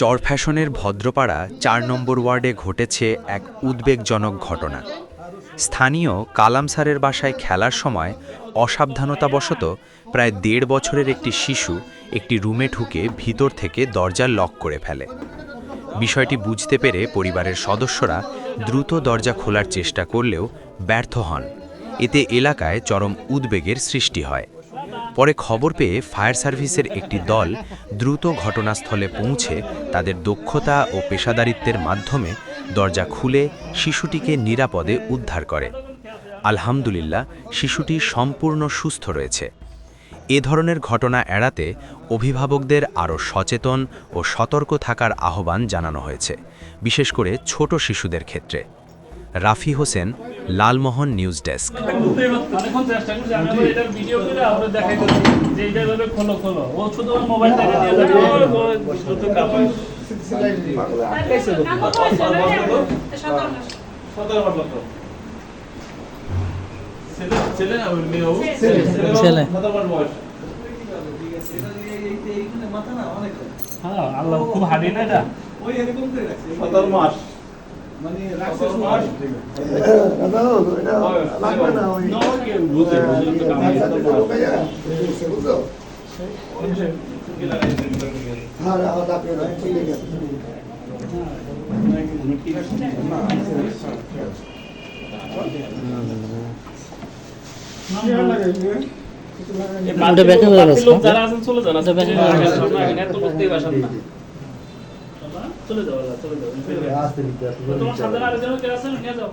চর ফ্যাশনের ভদ্রপাড়া ৪ নম্বর ওয়ার্ডে ঘটেছে এক উদ্বেগজনক ঘটনা। স্থানীয় কালাম স্যারের বাসায় খেলার সময় অসাবধানতাবশত প্রায় ১.৫ বছরের একটি শিশু একটি রুমে ঢুকে ভিতর থেকে দরজা লক করে ফেলে। বিষয়টি বুঝতে পেরে পরিবারের সদস্যরা দ্রুত দরজা খোলার চেষ্টা করলেও ব্যর্থ হন। এতে এলাকায় চরম উদ্বেগের সৃষ্টি হয়। পরে খবর পেয়ে ফায়ার সার্ভিসের একটি দল দ্রুত ঘটনাস্থলে পৌঁছে তাদের দক্ষতা ও পেশাদারিত্বের মাধ্যমে দরজা খুলে শিশুটিকে নিরাপদে উদ্ধার করে। আলহামদুলিল্লাহ, শিশুটি সম্পূর্ণ সুস্থ রয়েছে। এ ধরনের ঘটনা এড়াতে অভিভাবকদের আরও সচেতন ও সতর্ক থাকার আহ্বান জানানো হয়েছে, বিশেষ করে ছোট শিশুদের ক্ষেত্রে। Rafi Hossain, Lalmohan news desk. আল্লাহ খুব হাডি না এটা ওই এরকম করে রাখছে 17 মাস মানে রাখছে মাস দাদা এটা লাগবে না ওই নকে বুঝে তো কাম বুঝো হ্যাঁ আদা पे ঠিক আছে এটা ব্যাখ্যা করে দাও লোক যারা আছেন চলে যান আচ্ছা ব্যাখ্যা এখানে তো বুঝতেই পারছেন না চলে যাও চলে যাও তোমার সাথে আরেকজন কে আছেন নিয়ে যাও।